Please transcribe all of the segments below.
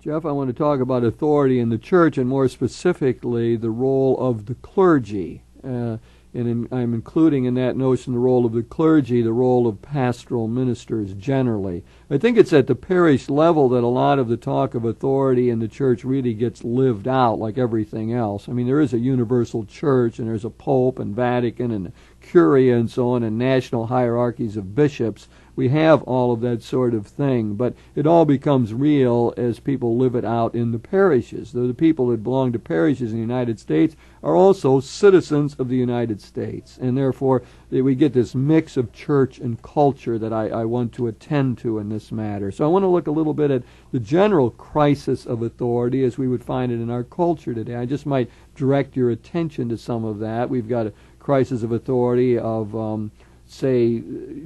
Jeff, I want to talk about authority in the church, and more specifically the role of the clergy. I'm including in that notion the role of the clergy, the role of pastoral ministers generally. I think it's at the parish level that a lot of the talk of authority in the church really gets lived out, like everything else. I mean, there is a universal church, and there's a pope and Vatican and curia and so on, and national hierarchies of bishops. We have all of that sort of thing, but it all becomes real as people live it out in the parishes. The people that belong to parishes in the United States are also citizens of the United States, and therefore we get this mix of church and culture that I want to attend to in this matter. So I want to look a little bit at the general crisis of authority as we would find it in our culture today. I just might direct your attention to some of that. We've got a crisis of authority of say,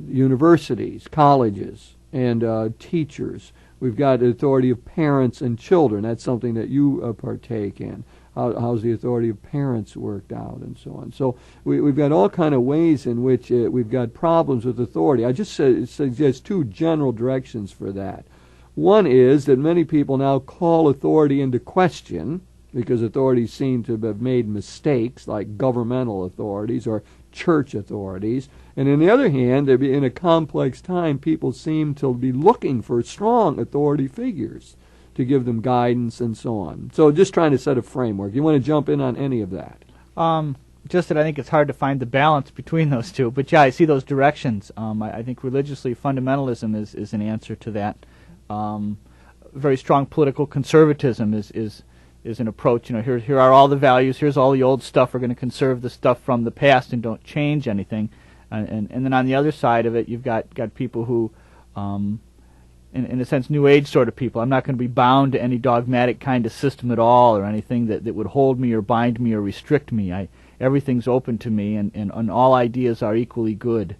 universities, colleges, and teachers. We've got the authority of parents and children. That's something that you partake in. How's the authority of parents worked out, and so on. So we've got all kind of ways in which we've got problems with authority. I just suggest two general directions for that. One is that many people now call authority into question because authorities seem to have made mistakes, like governmental authorities or church authorities. And on the other hand, in a complex time, people seem to be looking for strong authority figures to give them guidance and so on. So just trying to set a framework. You want to jump in on any of that? Just that I think it's hard to find the balance between those two. But yeah, I see those directions. I think religiously fundamentalism is an answer to that. Very strong political conservatism is an approach. You know, here are all the values. Here's all the old stuff. We're going to conserve the stuff from the past and don't change anything. And then on the other side of it, you've got people who, in a sense, New Age sort of people. I'm not going to be bound to any dogmatic kind of system at all, or anything that would hold me or bind me or restrict me. Everything's open to me, and all ideas are equally good.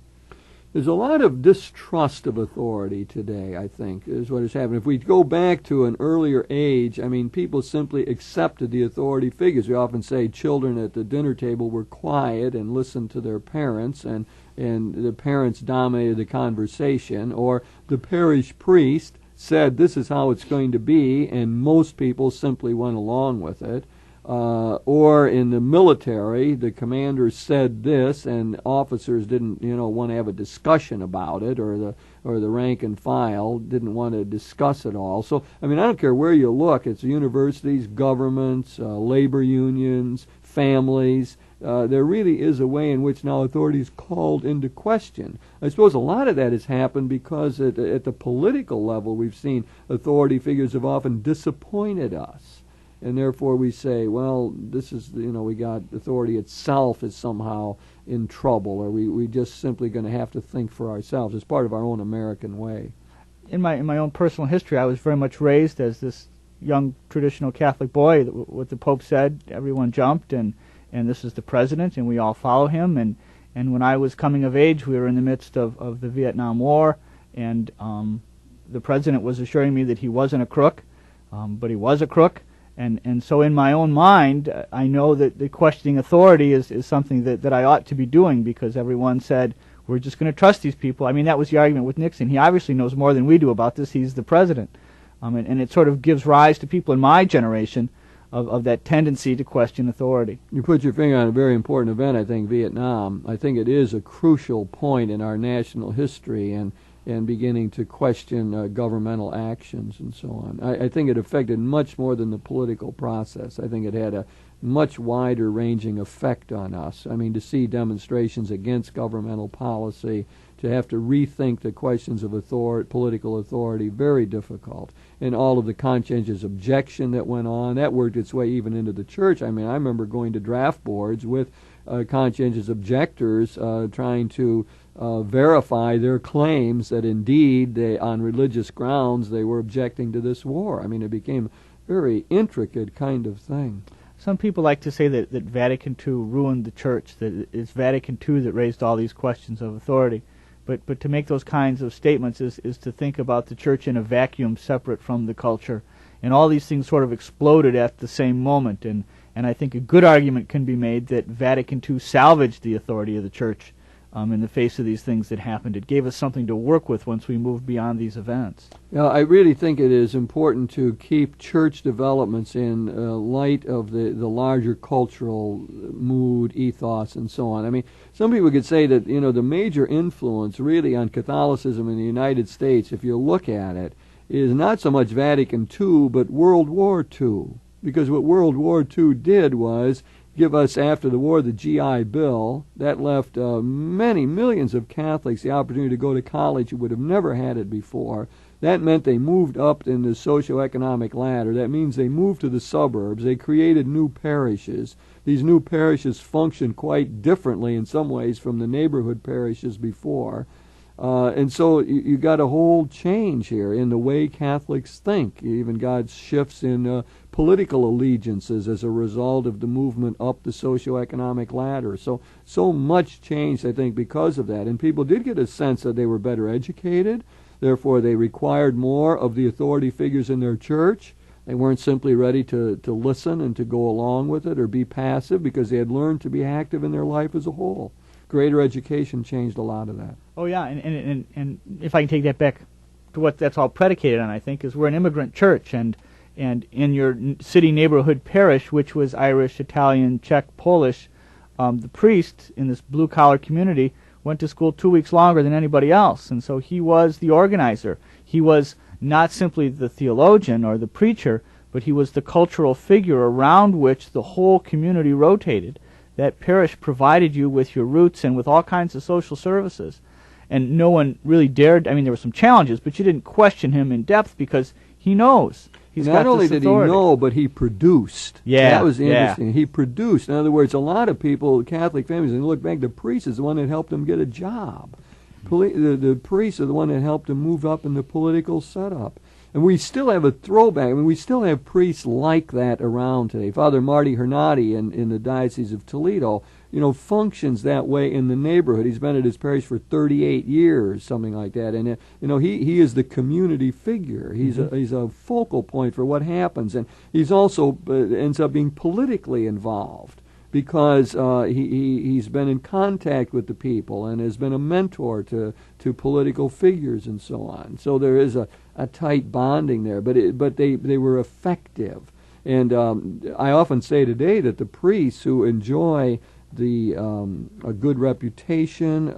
There's a lot of distrust of authority today, I think, is what has happened. If we go back to an earlier age, I mean, people simply accepted the authority figures. We often say children at the dinner table were quiet and listened to their parents, and the parents dominated the conversation, or the parish priest said this is how it's going to be, and most people simply went along with it. Or in the military, the commander said this, and officers didn't, want to have a discussion about it, or the rank and file didn't want to discuss it all. So, I mean, I don't care where you look. It's universities, governments, labor unions, families. There really is a way in which now authority is called into question. I suppose a lot of that has happened because at the political level, we've seen authority figures have often disappointed us. And therefore we say, well, this is, we got authority itself is somehow in trouble, or we just simply going to have to think for ourselves. It's part of our own American way. In my own personal history, I was very much raised as this young traditional Catholic boy. What the Pope said, everyone jumped, and this is the president, and we all follow him. And when I was coming of age, we were in the midst of the Vietnam War, and the president was assuring me that he wasn't a crook, but he was a crook. And so in my own mind, I know that the questioning authority is something that I ought to be doing, because everyone said, we're just going to trust these people. I mean, that was the argument with Nixon. He obviously knows more than we do about this. He's the president. And it sort of gives rise to people in my generation of that tendency to question authority. You put your finger on a very important event, I think, Vietnam. I think it is a crucial point in our national history, and beginning to question governmental actions and so on. I think it affected much more than the political process. I think it had a much wider ranging effect on us. I mean, to see demonstrations against governmental policy, to have to rethink the questions of political authority, very difficult. And all of the conscientious objection that went on, that worked its way even into the church. I mean, I remember going to draft boards with conscientious objectors trying to verify their claims that indeed, on religious grounds, they were objecting to this war. I mean, it became a very intricate kind of thing. Some people like to say that Vatican II ruined the church, that it's Vatican II that raised all these questions of authority. But to make those kinds of statements is to think about the church in a vacuum separate from the culture. And all these things sort of exploded at the same moment. And I think a good argument can be made that Vatican II salvaged the authority of the church in the face of these things that happened. It gave us something to work with once we moved beyond these events. I really think it is important to keep church developments in light of the larger cultural mood, ethos, and so on. I mean, some people could say that, the major influence really on Catholicism in the United States, if you look at it, is not so much Vatican II, but World War II. Because what World War II did was give us, after the war, the GI Bill. That left many millions of Catholics the opportunity to go to college who would have never had it before. That meant they moved up in the socioeconomic ladder. That means they moved to the suburbs. They created new parishes. These new parishes functioned quite differently in some ways from the neighborhood parishes before. And so you got a whole change here in the way Catholics think. You even got shifts in political allegiances as a result of the movement up the socioeconomic ladder. So much changed, I think, because of that. And people did get a sense that they were better educated. Therefore, they required more of the authority figures in their church. They weren't simply ready to listen and to go along with it or be passive, because they had learned to be active in their life as a whole. Greater education changed a lot of that. Oh yeah, and if I can take that back to what that's all predicated on, I think, is we're an immigrant church, and in your city neighborhood parish, which was Irish, Italian, Czech, Polish, the priest in this blue-collar community went to school 2 weeks longer than anybody else, and so he was the organizer. He was not simply the theologian or the preacher, but he was the cultural figure around which the whole community rotated. That parish provided you with your roots and with all kinds of social services. And no one really dared, there were some challenges, but you didn't question him in depth because he knows. He's Not got only this did authority. he know, but he produced. Yeah, that was interesting. yeah. He produced. In other words, a lot of people, Catholic families, and look back, the priest is the one that helped them get a job. The priest is the one that helped them move up in the political setup. And we still have a throwback. We still have priests like that around today. Father Marty Hernati in the Diocese of Toledo, functions that way in the neighborhood. He's been at his parish for 38 years, something like that. And, he is the community figure. He's a focal point for what happens. And he's also ends up being politically involved because he's been in contact with the people and has been a mentor to political figures and so on. So there is a tight bonding there, but they were effective. And I often say today that the priests who enjoy a good reputation,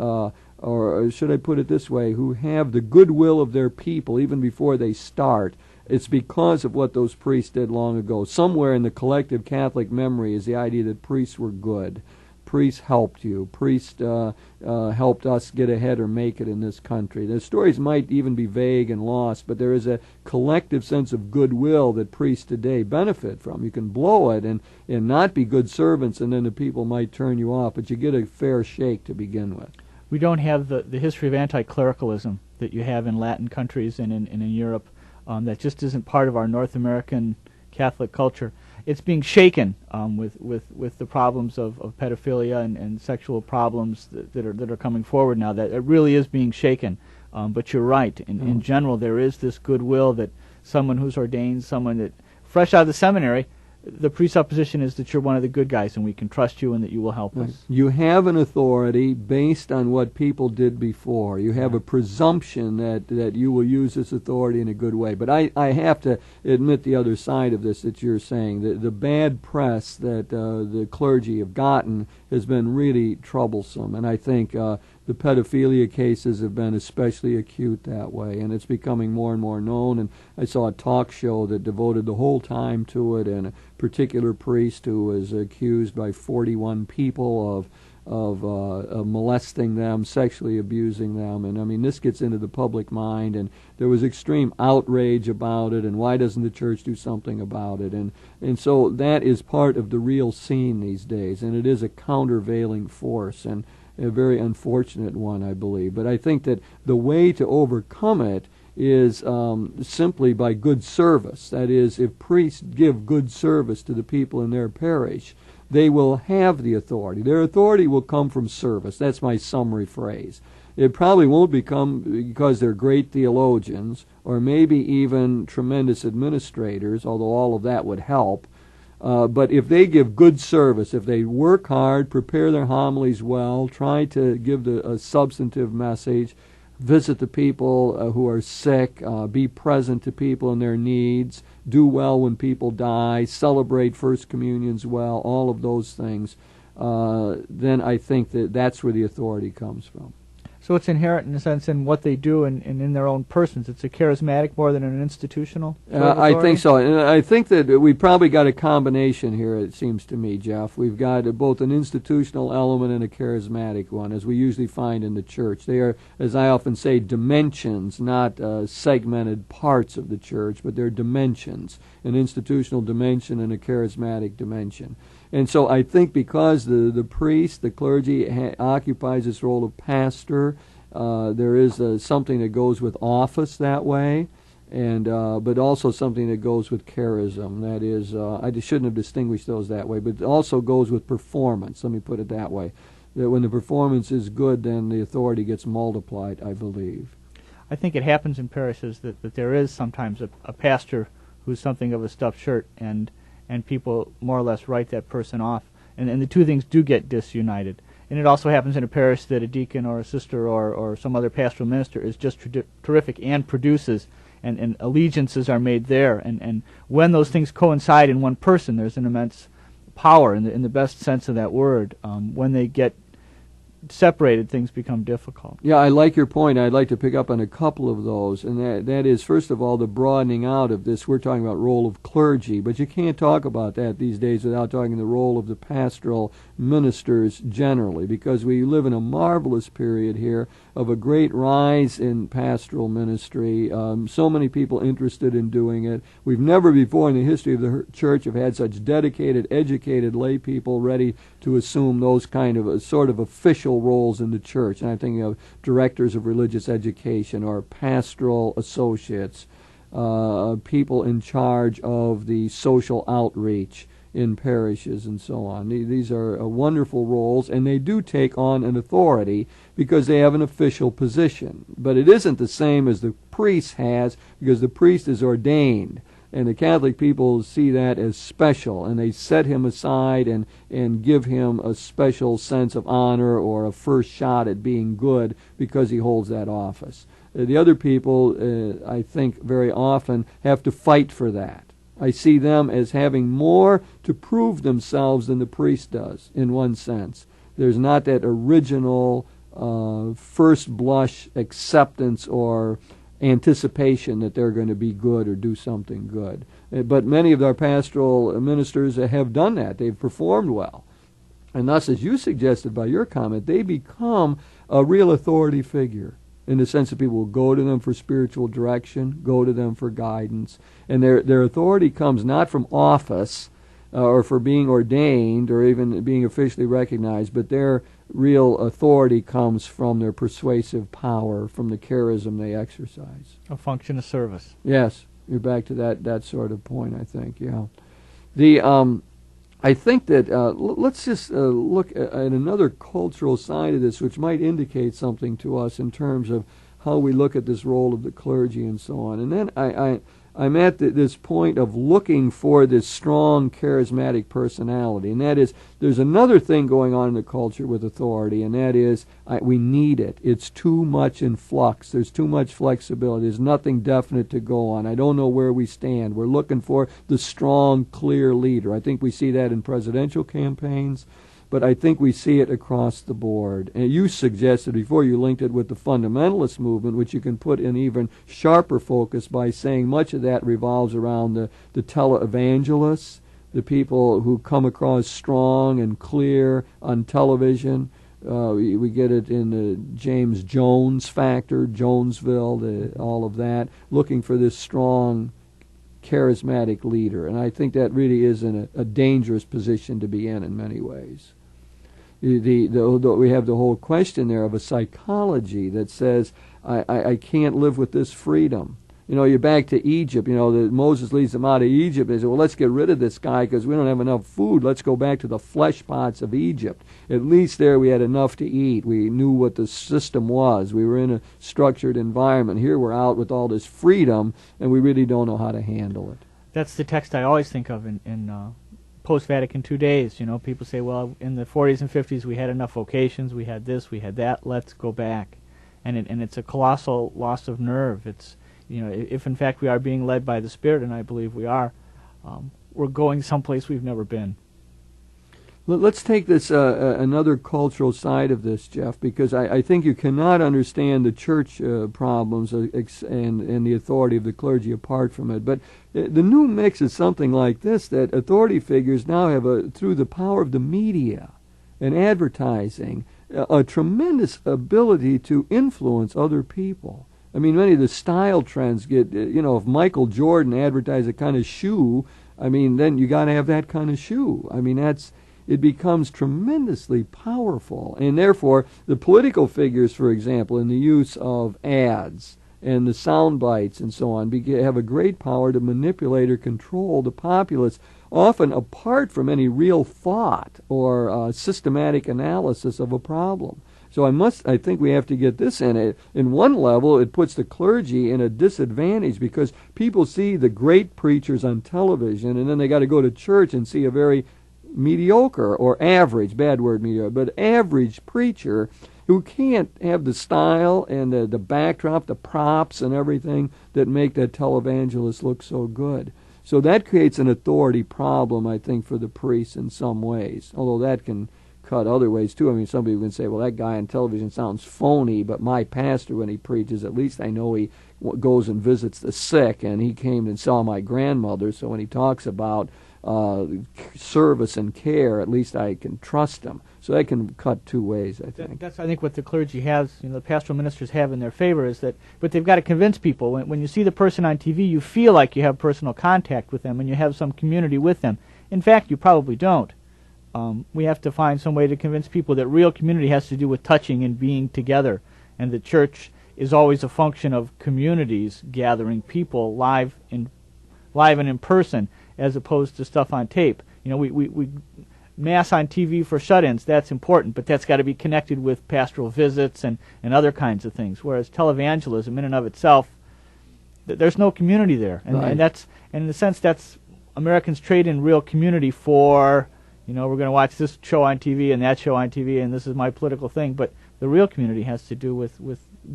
or should I put it this way, who have the goodwill of their people even before they start, it's because of what those priests did long ago. Somewhere in the collective Catholic memory is the idea that priests were good. Priests helped you. Priests helped us get ahead or make it in this country. The stories might even be vague and lost, but there is a collective sense of goodwill that priests today benefit from. You can blow it and not be good servants, and then the people might turn you off, but you get a fair shake to begin with. We don't have the history of anti-clericalism that you have in Latin countries and in Europe. That just isn't part of our North American Catholic culture. It's being shaken with the problems of pedophilia and sexual problems that are coming forward now. That it really is being shaken. But you're right. In general, there is this goodwill that someone who's ordained, someone that fresh out of the seminary, the presupposition is that you're one of the good guys and we can trust you and that you will help us. You have an authority based on what people did before. You have a presumption that you will use this authority in a good way. But I have to admit the other side of this that you're saying. The bad press that the clergy have gotten has been really troublesome. And I think the pedophilia cases have been especially acute that way, and it's becoming more and more known. And I saw a talk show that devoted the whole time to it, and a particular priest who was accused by 41 people of molesting them, sexually abusing them. And this gets into the public mind, and there was extreme outrage about it, and why doesn't the church do something about it? And so that is part of the real scene these days, and it is a countervailing force, and a very unfortunate one, I believe. But I think that the way to overcome it is simply by good service. That is, if priests give good service to the people in their parish, they will have the authority. Their authority will come from service. That's my summary phrase. It probably won't become because they're great theologians or maybe even tremendous administrators, although all of that would help. But if they give good service, if they work hard, prepare their homilies well, try to give a substantive message, visit the people who are sick, be present to people in their needs, do well when people die, celebrate First Communions well, all of those things, then I think that's where the authority comes from. So it's inherent, in a sense, in what they do and in their own persons. It's a charismatic more than an institutional sort of I think so. And I think that we probably got a combination here, it seems to me, Jeff. We've got both an institutional element and a charismatic one, as we usually find in the church. They are, as I often say, dimensions, not segmented parts of the church, but they're dimensions, an institutional dimension and a charismatic dimension. And so I think because the priest, the clergy, occupies this role of pastor, there is something that goes with office that way, and but also something that goes with charism. That is, I shouldn't have distinguished those that way, but it also goes with performance. Let me put it that way. That when the performance is good, then the authority gets multiplied, I believe. I think it happens in parishes that there is sometimes a pastor who's something of a stuffed shirt, and people more or less write that person off. And the two things do get disunited. And it also happens in a parish that a deacon or a sister or some other pastoral minister is just terrific and produces, and allegiances are made there. And when those things coincide in one person, there's an immense power in the best sense of that word. When they get separated, things become difficult. Yeah, I like your point. I'd like to pick up on a couple of those, and that is, first of all, the broadening out of this. We're talking about role of clergy, but you can't talk about that these days without talking the role of the pastoral ministers generally, because we live in a marvelous period here of a great rise in pastoral ministry. So many people interested in doing it. We've never before in the history of the church have had such dedicated, educated lay people ready to assume those kind of sort of official roles in the church. And I'm thinking of directors of religious education or pastoral associates, people in charge of the social outreach in parishes and so on. These are wonderful roles, and they do take on an authority because they have an official position. But it isn't the same as the priest has, because the priest is ordained. And the Catholic people see that as special, and they set him aside and give him a special sense of honor or a first shot at being good because he holds that office. The other people, I think, very often have to fight for that. I see them as having more to prove themselves than the priest does, in one sense. There's not that original first blush acceptance or anticipation that they're going to be good or do something good. But many of our pastoral ministers have done that. They've performed well. And thus, as you suggested by your comment, they become a real authority figure, in the sense that people will go to them for spiritual direction, go to them for guidance. And their authority comes not from office or for being ordained or even being officially recognized, but their real authority comes from their persuasive power, from the charism they exercise. A function of service. Yes, you're back to that sort of point, I think, yeah. I think that let's just look at another cultural side of this, which might indicate something to us in terms of how we look at this role of the clergy and so on. And then I'm at this point of looking for this strong, charismatic personality, and that is, there's another thing going on in the culture with authority, and that is, we need it. It's too much in flux. There's too much flexibility. There's nothing definite to go on. I don't know where we stand. We're looking for the strong, clear leader. I think we see that in presidential campaigns, but I think we see it across the board. And you suggested before, you linked it with the fundamentalist movement, which you can put in even sharper focus by saying much of that revolves around the televangelists, the people who come across strong and clear on television. We get it in the James Jones factor, Jonesville, all of that, looking for this strong, charismatic leader. And I think that really is in a dangerous position to be in many ways. We have the whole question there of a psychology that says, I can't live with this freedom. You know, you're back to Egypt. You know, Moses leads them out of Egypt. They say, well, let's get rid of this guy because we don't have enough food. Let's go back to the flesh pots of Egypt. At least there we had enough to eat. We knew what the system was. We were in a structured environment. Here we're out with all this freedom, and we really don't know how to handle it. That's the text I always think of in post-Vatican II days. People say, well, in the 40s and 50s we had enough vocations, we had this, we had that, let's go back. And it's a colossal loss of nerve. It's, if in fact we are being led by the Spirit, and I believe we are, we're going someplace we've never been. Let's take this another cultural side of this, Jeff, because I think you cannot understand the church problems and the authority of the clergy apart from it. But the new mix is something like this, that authority figures now have, through the power of the media and advertising, a tremendous ability to influence other people. I mean, many of the style trends get, if Michael Jordan advertised a kind of shoe, I mean, then you got to have that kind of shoe. I mean, it becomes tremendously powerful. And therefore, the political figures, for example, in the use of ads and the sound bites and so on, have a great power to manipulate or control the populace, often apart from any real thought or systematic analysis of a problem. So I think we have to get this in it. In one level, it puts the clergy in a disadvantage because people see the great preachers on television, and then they got to go to church and see a very mediocre or average, bad word mediocre, but average preacher who can't have the style and the backdrop, the props and everything that make that televangelist look so good. So that creates an authority problem, I think, for the priests in some ways, although that can cut other ways too. I mean, some people can say, well, that guy on television sounds phony, but my pastor, when he preaches, at least I know he goes and visits the sick, and he came and saw my grandmother, so when he talks about service and care, at least I can trust him. So that can cut two ways, I think. That's, I think, what the clergy has, the pastoral ministers have in their favor is that, but they've got to convince people. When you see the person on TV, you feel like you have personal contact with them and you have some community with them. In fact, you probably don't. We have to find some way to convince people that real community has to do with touching and being together, and the church is always a function of communities gathering people live and in person, as opposed to stuff on tape. We mass on TV for shut-ins, that's important, but that's got to be connected with pastoral visits and other kinds of things. Whereas televangelism, in and of itself, there's no community there, and, right. and that's, and in a sense, that's Americans trade in real community for, we're going to watch this show on TV and that show on TV, and this is my political thing. But the real community has to do with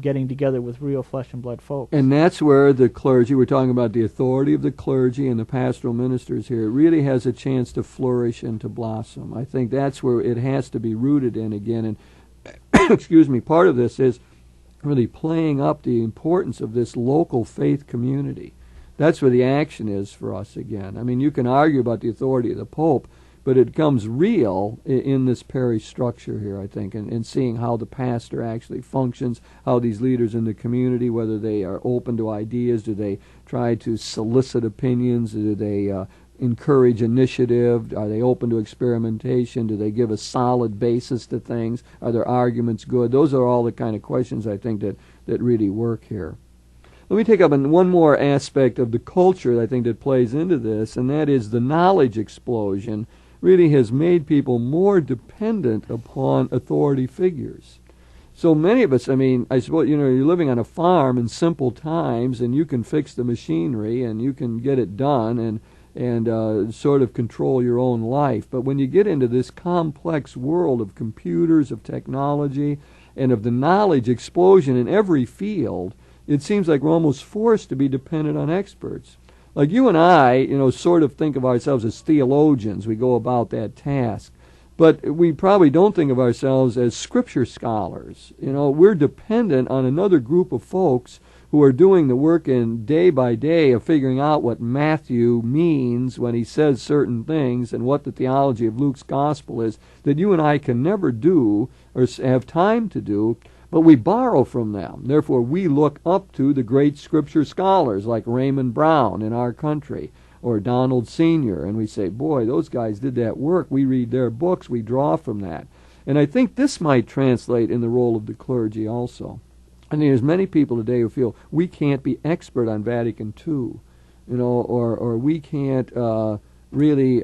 getting together with real flesh and blood folks. And that's where the clergy, we're talking about the authority of the clergy and the pastoral ministers here, it really has a chance to flourish and to blossom. I think that's where it has to be rooted in again. And excuse me, part of this is really playing up the importance of this local faith community. That's where the action is for us again. I mean, you can argue about the authority of the Pope, but it comes real in this parish structure here, I think, and seeing how the pastor actually functions, how these leaders in the community, whether they are open to ideas, do they try to solicit opinions, do they encourage initiative, are they open to experimentation, do they give a solid basis to things, are their arguments good? Those are all the kind of questions, I think, that really work here. Let me take up one more aspect of the culture, I think, that plays into this, and that is the knowledge explosion really has made people more dependent upon authority figures. So many of us, I suppose, you're living on a farm in simple times, and you can fix the machinery, and you can get it done, and sort of control your own life. But when you get into this complex world of computers, of technology, and of the knowledge explosion in every field, it seems like we're almost forced to be dependent on experts. Like you and I, sort of think of ourselves as theologians. We go about that task. But we probably don't think of ourselves as scripture scholars. We're dependent on another group of folks who are doing the work in day by day of figuring out what Matthew means when he says certain things and what the theology of Luke's gospel is that you and I can never do or have time to do. But we borrow from them. Therefore, we look up to the great scripture scholars like Raymond Brown in our country or Donald Sr., and we say, boy, those guys did that work. We read their books. We draw from that. And I think this might translate in the role of the clergy also. I think there's many people today who feel we can't be expert on Vatican II, or we can't really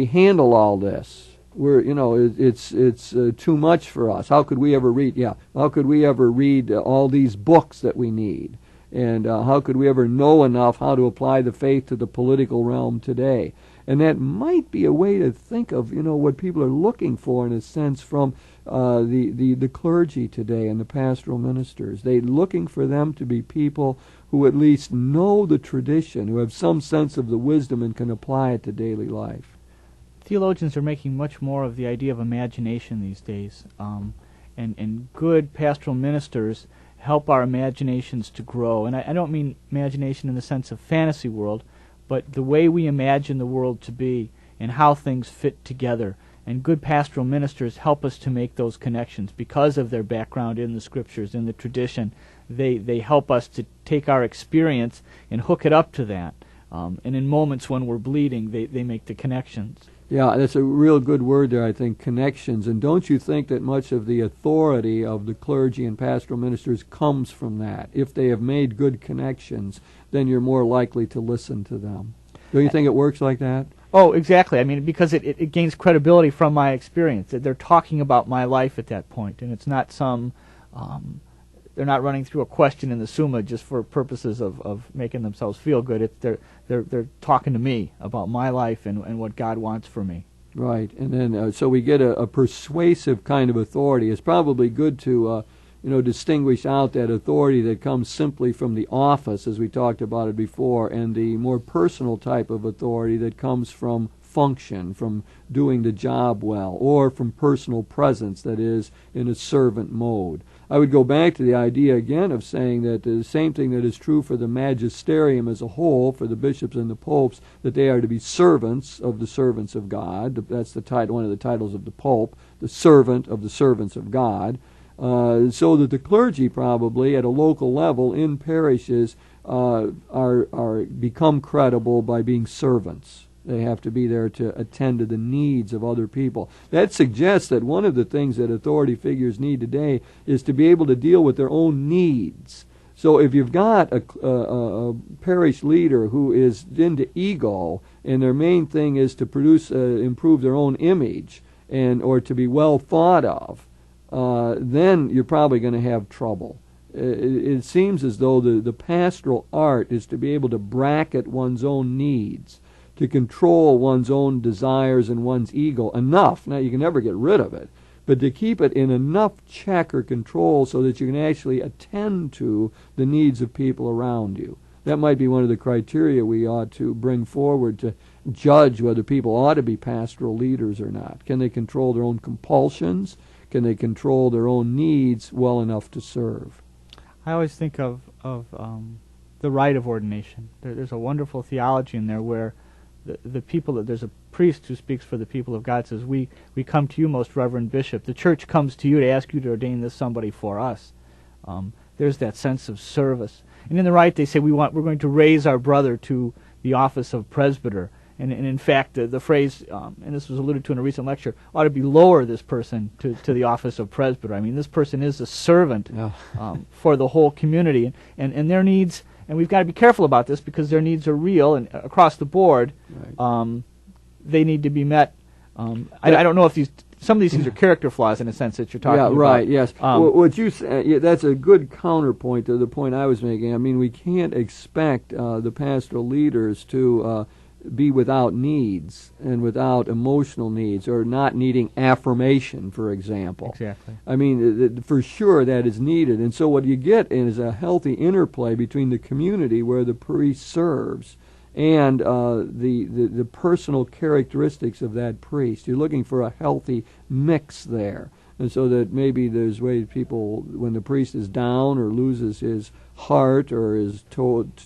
handle all this. It's too much for us. How could we ever read? How could we ever read all these books that we need? And how could we ever know enough how to apply the faith to the political realm today? And that might be a way to think of, what people are looking for, in a sense, from the clergy today and the pastoral ministers. They're looking for them to be people who at least know the tradition, who have some sense of the wisdom and can apply it to daily life. Theologians are making much more of the idea of imagination these days, and good pastoral ministers help our imaginations to grow. And I don't mean imagination in the sense of fantasy world, but the way we imagine the world to be and how things fit together. And good pastoral ministers help us to make those connections because of their background in the Scriptures, in the tradition. They help us to take our experience and hook it up to that. And in moments when we're bleeding, they make the connections. Yeah, that's a real good word there, I think, connections. And don't you think that much of the authority of the clergy and pastoral ministers comes from that? If they have made good connections, then you're more likely to listen to them. Don't you think it works like that? Oh, exactly. I mean, because it gains credibility from my experience. They're talking about my life at that point, and it's not some... they're not running through a question in the Summa just for purposes of making themselves feel good. They're talking to me about my life and what God wants for me. Right, and then so we get a persuasive kind of authority. It's probably good to distinguish out that authority that comes simply from the office, as we talked about it before, and the more personal type of authority that comes from function, from doing the job well, or from personal presence, that is, in a servant mode. I would go back to the idea again of saying that the same thing that is true for the magisterium as a whole, for the bishops and the popes, that they are to be servants of the servants of God. That's the title, one of the titles of the pope, the servant of the servants of God. So that the clergy probably at a local level in parishes are become credible by being servants. They have to be there to attend to the needs of other people. That suggests that one of the things that authority figures need today is to be able to deal with their own needs. So if you've got a parish leader who is into ego, and their main thing is to improve their own image, or to be well thought of, then you're probably going to have trouble. It seems as though the pastoral art is to be able to bracket one's own needs, to control one's own desires and one's ego enough. Now, you can never get rid of it, but to keep it in enough check or control so that you can actually attend to the needs of people around you. That might be one of the criteria we ought to bring forward to judge whether people ought to be pastoral leaders or not. Can they control their own compulsions? Can they control their own needs well enough to serve? I always think of the rite of ordination. There's a wonderful theology in there where the people, there's a priest who speaks for the people of God, says, we come to you, most reverend bishop. The church comes to you to ask you to ordain this somebody for us. There's that sense of service. And in the rite they say we're going to raise our brother to the office of presbyter. And in fact, the phrase, and this was alluded to in a recent lecture, ought to be lower this person to the office of presbyter. I mean, this person is a servant for the whole community. And their needs, and we've got to be careful about this because their needs are real and across the board. Right. They need to be met. I don't know if some of these things are character flaws in a sense that you're talking about. Yeah, right, yes. What you say, that's a good counterpoint to the point I was making. I mean, we can't expect the pastoral leaders to be without needs and without emotional needs, or not needing affirmation, for example. Exactly. I mean, for sure that is needed. And so what you get is a healthy interplay between the community where the priest serves and the personal characteristics of that priest. You're looking for a healthy mix there. And so that maybe there's ways people, when the priest is down or loses his heart or is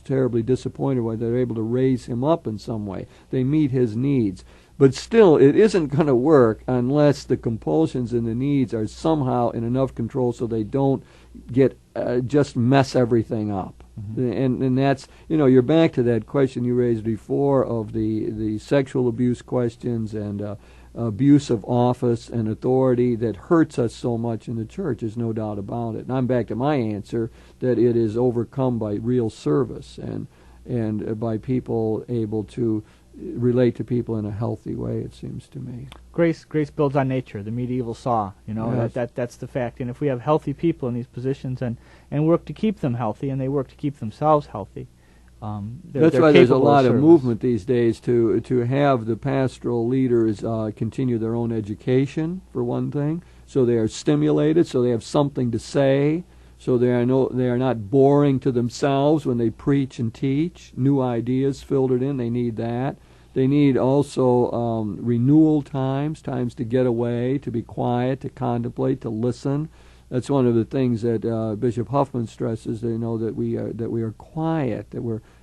terribly disappointed, why they're able to raise him up in some way. They meet his needs. But still, it isn't going to work unless the compulsions and the needs are somehow in enough control so they don't get just mess everything up. Mm-hmm. And that's, you're back to that question you raised before of the sexual abuse questions and abuse of office and authority that hurts us so much in the church. There's no doubt about it. And I'm back to my answer that it is overcome by real service and by people able to relate to people in a healthy way, it seems to me. Grace builds on nature, the medieval saw. Yes. That's the fact. And if we have healthy people in these positions and work to keep them healthy, and they work to keep themselves healthy, that's why there's a lot of movement these days to have the pastoral leaders continue their own education, for one thing, so they are stimulated, so they have something to say, so they are not boring to themselves when they preach and teach. New ideas filtered in, they need that. They need also renewal times to get away, to be quiet, to contemplate, to listen. That's one of the things that Bishop Huffman stresses. They know that we are quiet,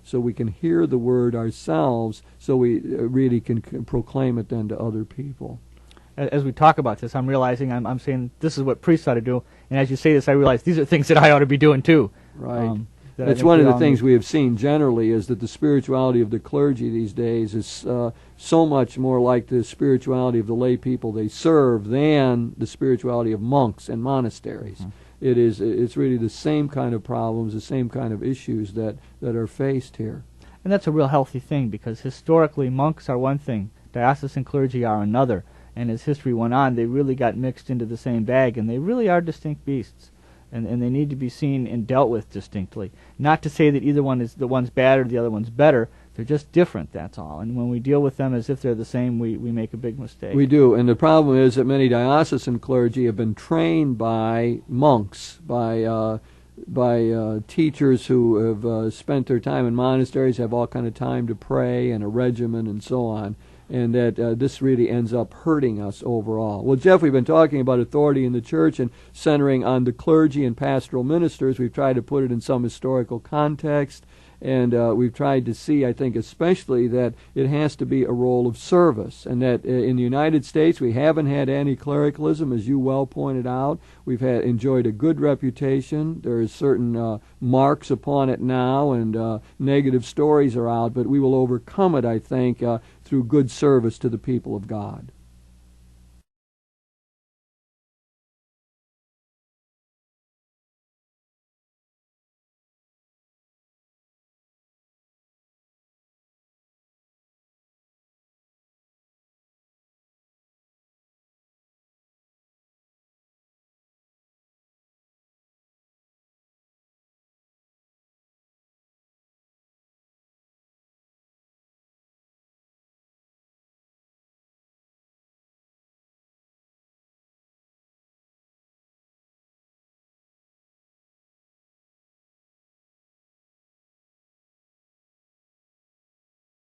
so we can hear the word ourselves, so we really can proclaim it then to other people. As we talk about this, I'm realizing I'm saying this is what priests ought to do, and as you say this, I realize these are things that I ought to be doing too. Right. That's one of the things we have seen generally, is that the spirituality of the clergy these days is so much more like the spirituality of the lay people they serve than the spirituality of monks and monasteries. Mm-hmm. It's really the same kind of problems, the same kind of issues that are faced here. And that's a real healthy thing, because historically monks are one thing, diocesan clergy are another. And as history went on, they really got mixed into the same bag, and they really are distinct beasts. And they need to be seen and dealt with distinctly. Not to say that either one is the one's bad or the other one's better. They're just different, that's all. And when we deal with them as if they're the same, we make a big mistake. We do. And the problem is that many diocesan clergy have been trained by monks, by teachers who have spent their time in monasteries, have all kind of time to pray and a regimen and so on. And that this really ends up hurting us overall. Well, Jeff, we've been talking about authority in the church and centering on the clergy and pastoral ministers. We've tried to put it in some historical context, and we've tried to see, I think especially, that it has to be a role of service, and that in the United States we haven't had anti-clericalism, as you well pointed out. We've enjoyed a good reputation. There is certain marks upon it now, and negative stories are out, but we will overcome it, I think, through good service to the people of God.